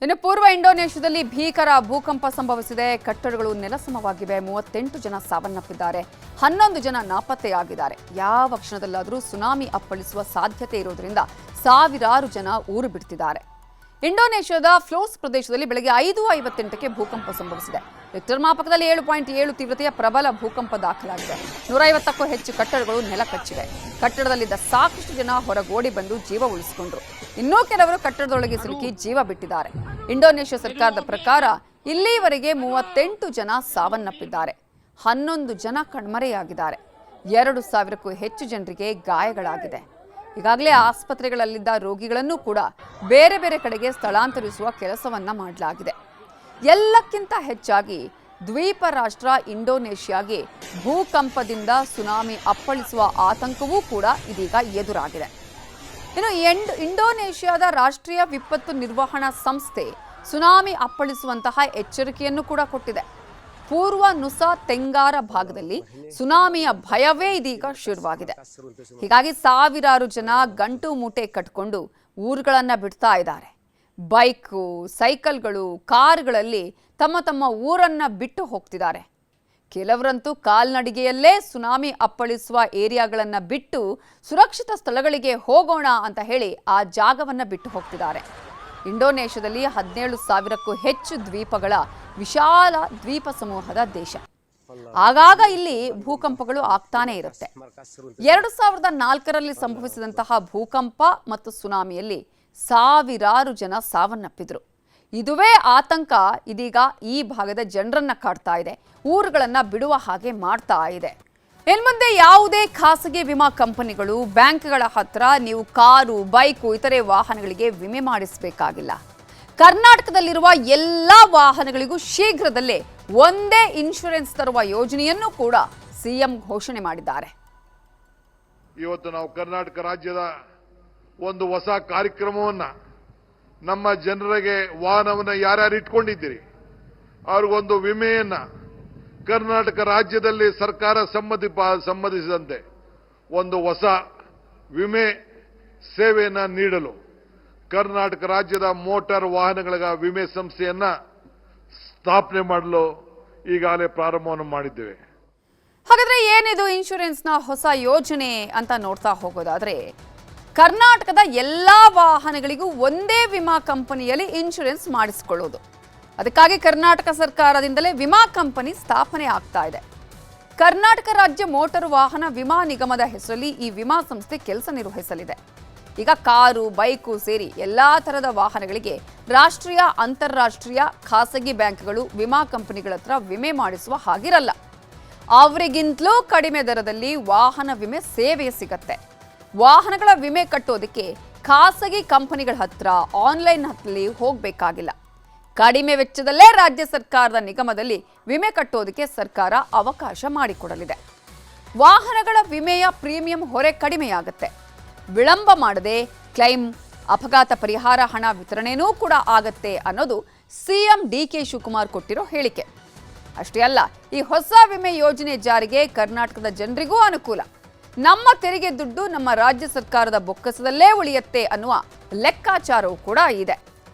ಇನ್ನು ಪೂರ್ವ ಇಂಡೋನೇಷ್ಯಾದಲ್ಲಿ ಭೀಕರ ಭೂಕಂಪ ಸಂಭವಿಸಿದೆ. ಕಟ್ಟಡಗಳು ನೆಲಸಮವಾಗಿವೆ. 38 ಜನ ಸಾವನ್ನಪ್ಪಿದ್ದಾರೆ. 11 ಜನ ನಾಪತ್ತೆಯಾಗಿದ್ದಾರೆ. ಯಾವ ಕ್ಷಣದಲ್ಲಾದರೂ ಸುನಾಮಿ ಅಪ್ಪಳಿಸುವ ಸಾಧ್ಯತೆ ಇರೋದ್ರಿಂದ ಸಾವಿರಾರು ಜನ ಊರು ಬಿಡ್ತಿದ್ದಾರೆ. ಇಂಡೋನೇಷ್ಯಾದ ಫ್ಲೋರ್ಸ್ ಪ್ರದೇಶದಲ್ಲಿ ಬೆಳಗ್ಗೆ 5:58ಕ್ಕೆ ಭೂಕಂಪ ಸಂಭವಿಸಿದೆ. ರಿಕ್ಟರ್ ಮಾಪಕದಲ್ಲಿ 7.7 ತೀವ್ರತೆಯ ಪ್ರಬಲ ಭೂಕಂಪ ದಾಖಲಾಗಿದೆ. 150ಕ್ಕೂ ಹೆಚ್ಚು ಕಟ್ಟಡಗಳು ನೆಲಕಚ್ಚಿವೆ. ಕಟ್ಟಡದಲ್ಲಿದ್ದ ಸಾಕಷ್ಟು ಜನ ಹೊರಗೋಡಿ ಬಂದು ಜೀವ ಉಳಿಸಿಕೊಂಡ್ರು. ಇನ್ನೂ ಕೆಲವರು ಕಟ್ಟಡದೊಳಗೆ ಸಿಲುಕಿ ಜೀವ ಬಿಟ್ಟಿದ್ದಾರೆ. ಇಂಡೋನೇಷ್ಯಾ ಸರ್ಕಾರದ ಪ್ರಕಾರ ಇಲ್ಲಿವರೆಗೆ 38 ಜನ ಸಾವನ್ನಪ್ಪಿದ್ದಾರೆ. 11 ಜನ ಕಣ್ಮರೆಯಾಗಿದ್ದಾರೆ. 2,000ಕ್ಕೂ ಹೆಚ್ಚು ಜನರಿಗೆ ಗಾಯಗಳಾಗಿದೆ. ಈಗಾಗಲೇ ಆಸ್ಪತ್ರೆಗಳಲ್ಲಿದ್ದ ರೋಗಿಗಳನ್ನು ಕೂಡ ಬೇರೆ ಬೇರೆ ಕಡೆಗೆ ಸ್ಥಳಾಂತರಿಸುವ ಕೆಲಸವನ್ನ ಮಾಡಲಾಗಿದೆ. ಎಲ್ಲಕ್ಕಿಂತ ಹೆಚ್ಚಾಗಿ ದ್ವೀಪ ರಾಷ್ಟ್ರ ಇಂಡೋನೇಷ್ಯಾಗೆ ಭೂಕಂಪದಿಂದ ಸುನಾಮಿ ಅಪ್ಪಳಿಸುವ ಆತಂಕವೂ ಕೂಡ ಇದೀಗ ಎದುರಾಗಿದೆ. ಇನ್ನು ಇಂಡೋನೇಷ್ಯಾದ ರಾಷ್ಟ್ರೀಯ ವಿಪತ್ತು ನಿರ್ವಹಣಾ ಸಂಸ್ಥೆ ಸುನಾಮಿ ಅಪ್ಪಳಿಸುವಂತಹ ಎಚ್ಚರಿಕೆಯನ್ನು ಕೂಡ ಕೊಟ್ಟಿದೆ. ಪೂರ್ವ ನುಸಾ ತೆಂಗಾರ ಭಾಗದಲ್ಲಿ ಸುನಾಮಿಯ ಭಯವೇ ಇದೀಗ ಶುರುವಾಗಿದೆ. ಹೀಗಾಗಿ ಸಾವಿರಾರು ಜನ ಗಂಟು ಮೂಟೆ ಕಟ್ಕೊಂಡು ಊರುಗಳನ್ನ ಬಿಡ್ತಾ ಇದ್ದಾರೆ. ಬೈಕು, ಸೈಕಲ್ಗಳು, ಕಾರುಗಳಲ್ಲಿ ತಮ್ಮ ತಮ್ಮ ಊರನ್ನ ಬಿಟ್ಟು ಹೋಗ್ತಿದ್ದಾರೆ. ಕೆಲವರಂತೂ ಕಾಲ್ನಡಿಗೆಯಲ್ಲೇ ಸುನಾಮಿ ಅಪ್ಪಳಿಸುವ ಏರಿಯಾಗಳನ್ನ ಬಿಟ್ಟು ಸುರಕ್ಷಿತ ಸ್ಥಳಗಳಿಗೆ ಹೋಗೋಣ ಅಂತ ಹೇಳಿ ಆ ಜಾಗವನ್ನ ಬಿಟ್ಟು ಹೋಗ್ತಿದ್ದಾರೆ. ಇಂಡೋನೇಷ್ಯಾದಲ್ಲಿ 17,000ಕ್ಕೂ ಹೆಚ್ಚು ದ್ವೀಪಗಳ ವಿಶಾಲ ದ್ವೀಪ ಸಮೂಹದ ದೇಶ. ಆಗಾಗ ಇಲ್ಲಿ ಭೂಕಂಪಗಳು ಆಗ್ತಾನೆ ಇರುತ್ತೆ. 2004ರಲ್ಲಿ ಸಂಭವಿಸಿದಂತಹ ಭೂಕಂಪ ಮತ್ತು ಸುನಾಮಿಯಲ್ಲಿ ಸಾವಿರಾರು ಜನ ಸಾವನ್ನಪ್ಪಿದ್ರು. ಇದುವೇ ಆತಂಕ ಇದೀಗ ಈ ಭಾಗದ ಜನರನ್ನ ಕಾಡ್ತಾ ಇದೆ. ಊರುಗಳನ್ನ ಬಿಡುವ ಹಾಗೆ ಮಾಡ್ತಾ ಇದೆ. ಇನ್ಮುಂದೆ ಯಾವುದೇ ಖಾಸಗಿ ವಿಮಾ ಕಂಪನಿಗಳು ಬ್ಯಾಂಕ್ಗಳ ಹತ್ರ ನೀವು ಕಾರು, ಬೈಕು, ಇತರೆ ವಾಹನಗಳಿಗೆ ವಿಮೆ ಮಾಡಿಸಬೇಕಾಗಿಲ್ಲ. ಕರ್ನಾಟಕದಲ್ಲಿರುವ ಎಲ್ಲ ವಾಹನಗಳಿಗೂ ಶೀಘ್ರದಲ್ಲೇ ಒಂದೇ ಇನ್ಶೂರೆನ್ಸ್ ತರುವ ಯೋಜನೆಯನ್ನು ಕೂಡ ಸಿಎಂ ಘೋಷಣೆ ಮಾಡಿದ್ದಾರೆ. ಇವತ್ತು ನಾವು ಕರ್ನಾಟಕ ರಾಜ್ಯದ ಒಂದು ಹೊಸ ಕಾರ್ಯಕ್ರಮವನ್ನ ನಮ್ಮ ಜನರಿಗೆ ವಾಹನವನ್ನು ಯಾರ್ಯಾರು ಇಟ್ಕೊಂಡಿದ್ದೀರಿ ಅವ್ರಿಗೊಂದು ವಿಮೆಯನ್ನ ಕರ್ನಾಟಕ ರಾಜ್ಯದಲ್ಲಿ ಸರ್ಕಾರ ಸಂಬಂಧಿಸಿದಂತೆ ಒಂದು ಹೊಸ ವಿಮೆ ಸೇವೆಯನ್ನ ನೀಡಲು ಕರ್ನಾಟಕ ರಾಜ್ಯದ ಮೋಟಾರ್ ವಾಹನಗಳ ವಿಮೆ ಸಂಸ್ಥೆಯನ್ನ ಸ್ಥಾಪನೆ ಮಾಡಲು ಈಗಾಗಲೇ ಪ್ರಾರಂಭವನ್ನು ಮಾಡಿದ್ದೇವೆ. ಹಾಗಾದ್ರೆ ಏನಿದು ಇನ್ಶೂರೆನ್ಸ್ನ ಹೊಸ ಯೋಜನೆ ಅಂತ ನೋಡ್ತಾ ಹೋಗೋದಾದ್ರೆ, ಕರ್ನಾಟಕದ ಎಲ್ಲಾ ವಾಹನಗಳಿಗೂ ಒಂದೇ ವಿಮಾ ಕಂಪನಿಯಲ್ಲಿ ಇನ್ಶೂರೆನ್ಸ್ ಮಾಡಿಸಿಕೊಳ್ಳೋದು. ಅದಕ್ಕಾಗಿ ಕರ್ನಾಟಕ ಸರ್ಕಾರದಿಂದಲೇ ವಿಮಾ ಕಂಪನಿ ಸ್ಥಾಪನೆ ಆಗ್ತಾ ಇದೆ. ಕರ್ನಾಟಕ ರಾಜ್ಯ ಮೋಟಾರು ವಾಹನ ವಿಮಾ ನಿಗಮದ ಹೆಸರಲ್ಲಿ ಈ ವಿಮಾ ಸಂಸ್ಥೆ ಕೆಲಸ ನಿರ್ವಹಿಸಲಿದೆ. ಈಗ ಕಾರು, ಬೈಕು ಸೇರಿ ಎಲ್ಲಾ ತರದ ವಾಹನಗಳಿಗೆ ರಾಷ್ಟ್ರೀಯ, ಅಂತಾರಾಷ್ಟ್ರೀಯ ಖಾಸಗಿ ಬ್ಯಾಂಕ್ಗಳು ವಿಮಾ ಕಂಪನಿಗಳ ಹತ್ರ ವಿಮೆ ಮಾಡಿಸುವ ಹಾಗಿರಲ್ಲ. ಅವರಿಗಿಂತಲೂ ಕಡಿಮೆ ದರದಲ್ಲಿ ವಾಹನ ವಿಮೆ ಸೇವೆ ಸಿಗತ್ತೆ. ವಾಹನಗಳ ವಿಮೆ ಕಟ್ಟೋದಕ್ಕೆ ಖಾಸಗಿ ಕಂಪನಿಗಳ ಹತ್ರ ಆನ್ಲೈನ್ ಹತ್ತಲ್ಲಿ ಹೋಗಬೇಕಾಗಿಲ್ಲ. ಕಡಿಮೆ ವೆಚ್ಚದಲ್ಲೇ ರಾಜ್ಯ ಸರ್ಕಾರದ ನಿಗಮದಲ್ಲಿ ವಿಮೆ ಕಟ್ಟೋದಕ್ಕೆ ಸರ್ಕಾರ ಅವಕಾಶ ಮಾಡಿಕೊಡಲಿದೆ. ವಾಹನಗಳ ವಿಮೆಯ ಪ್ರೀಮಿಯಂ ಹೊರೆ ಕಡಿಮೆಯಾಗುತ್ತೆ. ವಿಳಂಬ ಮಾಡದೆ ಕ್ಲೈಮ್, ಅಪಘಾತ ಪರಿಹಾರ ಹಣ ವಿತರಣೆನೂ ಕೂಡ ಆಗತ್ತೆ ಅನ್ನೋದು ಸಿಎಂ ಡಿಕೆ ಶಿವಕುಮಾರ್ ಕೊಟ್ಟಿರೋ ಹೇಳಿಕೆ. ಅಷ್ಟೇ ಅಲ್ಲ, ಈ ಹೊಸ ವಿಮೆ ಯೋಜನೆ ಜಾರಿಗೆ ಕರ್ನಾಟಕದ ಜನರಿಗೂ ಅನುಕೂಲ. ನಮ್ಮ ತೆರಿಗೆ ದುಡ್ಡು ನಮ್ಮ ರಾಜ್ಯ ಸರ್ಕಾರದ ಬೊಕ್ಕಸದಲ್ಲೇ ಉಳಿಯುತ್ತೆ ಅನ್ನುವ ಲೆಕ್ಕಾಚಾರವೂ ಕೂಡ ಇದೆ.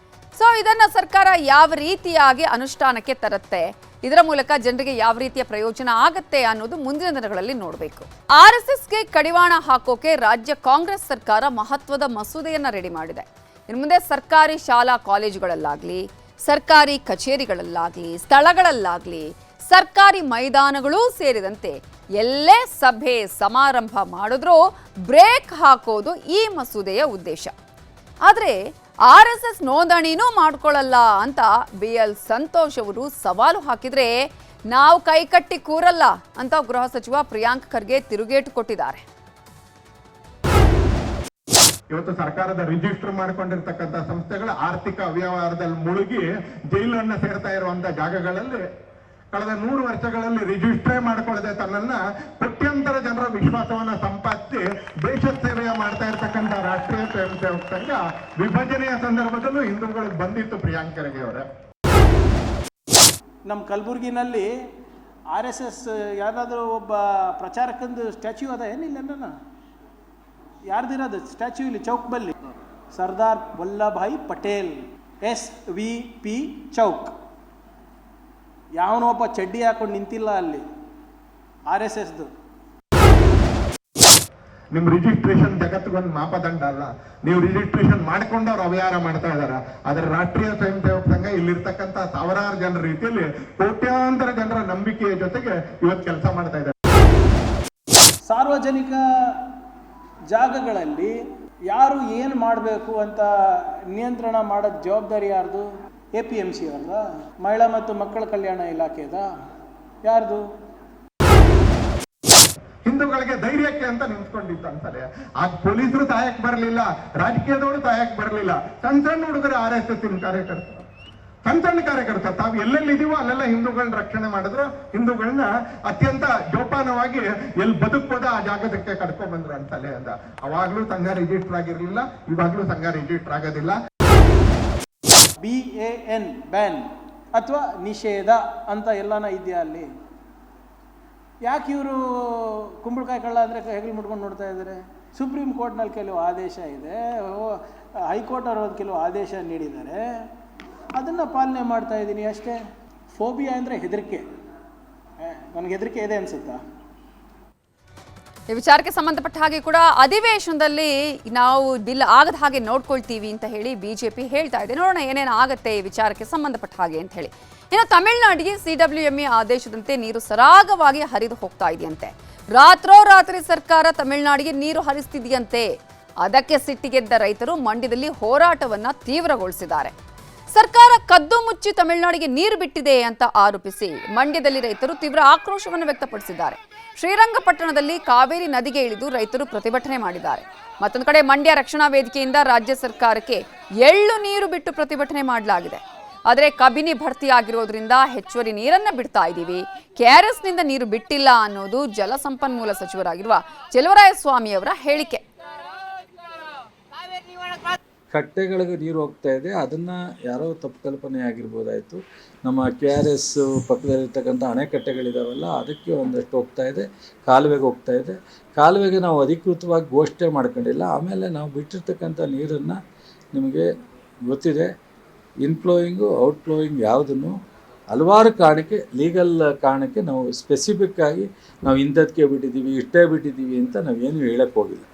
ಸೊ ಇದನ್ನ ಸರ್ಕಾರ ಯಾವ ರೀತಿಯಾಗಿ ಅನುಷ್ಠಾನಕ್ಕೆ ತರುತ್ತೆ, ಇದರ ಮೂಲಕ ಜನರಿಗೆ ಯಾವ ರೀತಿಯ ಪ್ರಯೋಜನ ಆಗತ್ತೆ ಅನ್ನೋದು ಮುಂದಿನ ದಿನಗಳಲ್ಲಿ ನೋಡಬೇಕು. RSSಗೆ ಕಡಿವಾಣ ಹಾಕೋಕೆ ರಾಜ್ಯ ಕಾಂಗ್ರೆಸ್ ಸರ್ಕಾರ ಮಹತ್ವದ ಮಸೂದೆಯನ್ನ ರೆಡಿ ಮಾಡಿದೆ. ಇನ್ನು ಮುಂದೆ ಸರ್ಕಾರಿ ಶಾಲಾ ಕಾಲೇಜುಗಳಲ್ಲಾಗ್ಲಿ, ಸರ್ಕಾರಿ ಕಚೇರಿಗಳಲ್ಲಾಗ್ಲಿ, ಸ್ಥಳಗಳಲ್ಲಾಗ್ಲಿ, ಸರ್ಕಾರಿ ಮೈದಾನಗಳೂ ಸೇರಿದಂತೆ ಎಲ್ಲೇ ಸಭೆ ಸಮಾರಂಭ ಮಾಡಿದ್ರೂ ಬ್ರೇಕ್ ಹಾಕೋದು ಈ ಮಸೂದೆಯ ಉದ್ದೇಶ. ಆದರೆ RSS ನೋಂದಣಿನೂ ಮಾಡ್ಕೊಳ್ಳಲ್ಲ ಅಂತ BL ಸಂತೋಷ್ ಅವರು ಸವಾಲು ಹಾಕಿದ್ರೆ ನಾವು ಕೈಕಟ್ಟಿ ಕೂರಲ್ಲ ಅಂತ ಗೃಹ ಸಚಿವ ಪ್ರಿಯಾಂಕ್ ಖರ್ಗೆ ತಿರುಗೇಟು ಕೊಟ್ಟಿದ್ದಾರೆ. ಇವತ್ತು ಸರ್ಕಾರದ ರಿಜಿಸ್ಟರ್ ಮಾಡಿಕೊಂಡಿರ್ತಕ್ಕಂಥ ಸಂಸ್ಥೆಗಳ ಆರ್ಥಿಕ ಅವ್ಯವಹಾರದಲ್ಲಿ ಮುಳುಗಿ ಜೈಲನ್ನ ಸೇರ್ತಾ ಇರುವಂತಹ ಜಾಗಗಳಲ್ಲಿ ಕಳೆದ 100 ವರ್ಷಗಳಲ್ಲಿ ರಿಜಿಸ್ಟ್ರೇ ಮಾಡಿಕೊಳ್ಳದೆ ತನ್ನನ್ನ ಪ್ರತ್ಯಂತರ ಜನರ ವಿಶ್ವಾಸವನ್ನ ಸಂಪಾದಿಸಿ ದೇಶ ಸೇವೆಯ ಮಾಡ್ತಾ ಇರ್ತಕ್ಕಂಥ ರಾಷ್ಟ್ರೀಯ ಸ್ವಯಂ ಸೇವಕ ಸಂಘ ವಿಭಜನೆಯ ಸಂದರ್ಭದಲ್ಲೂ ಹಿಂದೂಗಳಿಗೆ ಬಂದಿತ್ತು. ಪ್ರಿಯಾಂಕ್ ಖರ್ಗೆ ಅವರೇ, ನಮ್ಮ ಕಲಬುರಗಿನಲ್ಲಿ RSS ಯಾರಾದರೂ ಒಬ್ಬ ಪ್ರಚಾರಕಂದು ಸ್ಟ್ಯಾಚ್ಯೂ ಅದ ಏನಿಲ್ಲ, ಯಾರ್ದಿರೋದು ಸ್ಟ್ಯಾಚ್ಯೂ ಇಲ್ಲಿ ಚೌಕ್ ಬಲ್ಲಿ? ಸರ್ದಾರ್ ವಲ್ಲಭಾಯಿ ಪಟೇಲ್ SVP ಚೌಕ್. ಯಾವನೊಬ್ಬ ಚಡ್ಡಿ ಹಾಕೊಂಡು ನಿಂತಿಲ್ಲ ಅಲ್ಲಿ RSSದು. ನಿಮ್ ರಿಜಿಸ್ಟ್ರೇಷನ್ ಜಗತ್ತಿಗೊಂದು ಮಾಪದಂಡ ಅಲ್ಲ. ನೀವು ರಿಜಿಸ್ಟ್ರೇಷನ್ ಮಾಡ್ಕೊಂಡು ಅವ್ರು ಅವ್ಯವಹಾರ ಮಾಡ್ತಾ ಇದಾರೆ. ಆದ್ರೆ ರಾಷ್ಟ್ರೀಯ ಸ್ವಯಂ ಸೇವಕ ಸಂಘ ಇಲ್ಲಿರ್ತಕ್ಕಂಥ ಸಾವಿರಾರು ಜನರ ರೀತಿಯಲ್ಲಿ ಕೋಟ್ಯಾಂತರ ಜನರ ನಂಬಿಕೆಯ ಜೊತೆಗೆ ಇವತ್ತು ಕೆಲಸ ಮಾಡ್ತಾ ಇದ್ದಾರೆ. ಸಾರ್ವಜನಿಕ ಜಾಗಗಳಲ್ಲಿ ಯಾರು ಏನು ಮಾಡಬೇಕು ಅಂತ ನಿಯಂತ್ರಣ ಮಾಡೋದು ಜವಾಬ್ದಾರಿ ಯಾರ್ದು? APMC ಅವ್ರದ? ಮಹಿಳಾ ಮತ್ತು ಮಕ್ಕಳ ಕಲ್ಯಾಣ ಇಲಾಖೆದ? ಯಾರ್ದು? ಹಿಂದೂಗಳಿಗೆ ಧೈರ್ಯಕ್ಕೆ ಅಂತ ನಿಂತ್ಕೊಂಡಿತ್ತು ಅಂತಾರೆ. ಆಗ ಪೊಲೀಸರು ಸಹಾಯಕ್ಕೆ ಬರಲಿಲ್ಲ, ರಾಜಕೀಯದವರು ಸಹಾಯಕ್ಕೆ ಬರಲಿಲ್ಲ. ಸಣ್ಣ ಸಣ್ಣ ಹುಡುಗರು RSS ಕಾರ್ಯಕರ್ತರು, ಸಣ್ಣ ಕಾರ್ಯಕರ್ತ ತಾವು ಎಲ್ಲೆಲ್ಲಿದೀವೋ ಅಲ್ಲೆಲ್ಲ ಹಿಂದೂಗಳನ್ನ ರಕ್ಷಣೆ ಮಾಡಿದ್ರು. ಹಿಂದೂಗಳನ್ನ ಅತ್ಯಂತ ಜೋಪಾನವಾಗಿ ಎಲ್ಲಿ ಬದುಕ್ಬೋದ ಆ ಜಾಗದಕ್ಕೆ ಕರ್ಕೊಂಡ್ ಬಂದ್ರು ಅಂತಲೇ ಅಂದ. ಅವಾಗ್ಲೂ ಸಂಘ ರಿಜಿಸ್ಟರ್ ಆಗಿರ್ಲಿಲ್ಲ, ಇವಾಗ್ಲೂ ಸಂಘ ರಿಜಿಸ್ಟರ್ ಆಗೋದಿಲ್ಲ. BAN ಬ್ಯಾನ್ ಅಥವಾ ನಿಷೇಧ ಅಂತ ಎಲ್ಲಾನ ಇದೆಯಾ ಅಲ್ಲಿ? ಯಾಕೆ ಇವರು ಕುಂಬಳಕಾಯಿ ಕಳ್ಳ ಅಂದರೆ ಹೆಗಲು ಮುಟ್ಕೊಂಡು ನೋಡ್ತಾ ಇದ್ದಾರೆ? ಸುಪ್ರೀಂ ಕೋರ್ಟ್ನಲ್ಲಿ ಕೆಲವು ಆದೇಶ ಇದೆ, ಹೈಕೋರ್ಟ್ ಅವರು ಕೆಲವು ಆದೇಶ ನೀಡಿದ್ದಾರೆ, ಅದನ್ನು ಪಾಲನೆ ಮಾಡ್ತಾ ಇದ್ದೀನಿ ಅಷ್ಟೇ. ಫೋಬಿಯಾ ಅಂದರೆ ಹೆದರಿಕೆ. ನನಗೆ ಹೆದರಿಕೆ ಇದೆ ಅನಿಸುತ್ತಾ? ಈ ವಿಚಾರಕ್ಕೆ ಸಂಬಂಧಪಟ್ಟ ಹಾಗೆ ಕೂಡ ಅಧಿವೇಶನದಲ್ಲಿ ನಾವು ಬಿಲ್ ಆಗದ ಹಾಗೆ ನೋಡ್ಕೊಳ್ತೀವಿ ಅಂತ ಹೇಳಿ ಬಿಜೆಪಿ ಹೇಳ್ತಾ ಇದೆ. ನೋಡೋಣ ಏನೇನು ಆಗುತ್ತೆ ಈ ವಿಚಾರಕ್ಕೆ ಸಂಬಂಧಪಟ್ಟ ಹಾಗೆ ಅಂತ ಹೇಳಿ. ಇನ್ನು ತಮಿಳುನಾಡಿಗೆ CWME ಆದೇಶದಂತೆ ನೀರು ಸರಾಗವಾಗಿ ಹರಿದು ಹೋಗ್ತಾ ಇದೆಯಂತೆ. ರಾತ್ರೋರಾತ್ರಿ ಸರ್ಕಾರ ತಮಿಳುನಾಡಿಗೆ ನೀರು ಹರಿಸ್ತಿದೆಯಂತೆ. ಅದಕ್ಕೆ ಸಿಟ್ಟಿಗೆದ್ದ ರೈತರು ಮಂಡ್ಯದಲ್ಲಿ ಹೋರಾಟವನ್ನ ತೀವ್ರಗೊಳಿಸಿದ್ದಾರೆ. ಸರ್ಕಾರ ಕದ್ದು ಮುಚ್ಚಿ ತಮಿಳುನಾಡಿಗೆ ನೀರು ಬಿಟ್ಟಿದೆ ಅಂತ ಆರೋಪಿಸಿ ಮಂಡ್ಯದಲ್ಲಿ ರೈತರು ತೀವ್ರ ಆಕ್ರೋಶವನ್ನು ವ್ಯಕ್ತಪಡಿಸಿದ್ದಾರೆ. ಶ್ರೀರಂಗಪಟ್ಟಣದಲ್ಲಿ ಕಾವೇರಿ ನದಿಗೆ ಇಳಿದು ರೈತರು ಪ್ರತಿಭಟನೆ ಮಾಡಿದ್ದಾರೆ. ಮತ್ತೊಂದು ಕಡೆ ಮಂಡ್ಯ ರಕ್ಷಣಾ ವೇದಿಕೆಯಿಂದ ರಾಜ್ಯ ಸರ್ಕಾರಕ್ಕೆ ಎಳ್ಳು ನೀರು ಬಿಟ್ಟು ಪ್ರತಿಭಟನೆ ಮಾಡಲಾಗಿದೆ. ಆದರೆ ಕಬಿನಿ ಭರ್ತಿಯಾಗಿರೋದ್ರಿಂದ ಹೆಚ್ಚುವರಿ ನೀರನ್ನ ಬಿಡ್ತಾ ಇದ್ದೀವಿ, KRSನಿಂದ ನೀರು ಬಿಟ್ಟಿಲ್ಲ ಅನ್ನೋದು ಜಲಸಂಪನ್ಮೂಲ ಸಚಿವರಾಗಿರುವ ಚೆಲುವರಾಯಸ್ವಾಮಿ ಅವರ ಹೇಳಿಕೆ. ಕಟ್ಟೆಗಳಿಗೆ ನೀರು ಹೋಗ್ತಾ ಇದೆ, ಅದನ್ನು ಯಾರೋ ತಪ್ಪು ಕಲ್ಪನೆ ಆಗಿರ್ಬೋದಾಯಿತು. ನಮ್ಮ KRS ಪಕ್ಕದಲ್ಲಿರ್ತಕ್ಕಂಥ ಅಣೆಕಟ್ಟೆಗಳಿದಾವಲ್ಲ, ಅದಕ್ಕೆ ಒಂದಷ್ಟು ಹೋಗ್ತಾ ಇದೆ, ಕಾಲುವೆಗೆ ಹೋಗ್ತಾ ಇದೆ. ಕಾಲುವೆಗೆ ನಾವು ಅಧಿಕೃತವಾಗಿ ಘೋಷಣೆ ಮಾಡ್ಕೊಂಡಿಲ್ಲ. ಆಮೇಲೆ ನಾವು ಬಿಟ್ಟಿರ್ತಕ್ಕಂಥ ನೀರನ್ನು ನಿಮಗೆ ಗೊತ್ತಿದೆ, ಇನ್ಫ್ಲೋಯಿಂಗು ಔಟ್ಫ್ಲೋಯಿಂಗ್ ಯಾವುದನ್ನು ಹಲವಾರು ಕಾರಣಕ್ಕೆ, ಲೀಗಲ್ ಕಾರಣಕ್ಕೆ ನಾವು ಸ್ಪೆಸಿಫಿಕ್ಕಾಗಿ ನಾವು ಇಂಥದಕ್ಕೆ ಬಿಟ್ಟಿದ್ದೀವಿ, ಇಷ್ಟೇ ಬಿಟ್ಟಿದ್ದೀವಿ ಅಂತ ನಾವೇನು ಹೇಳಕ್ಕೆ ಹೋಗಿಲ್ಲ.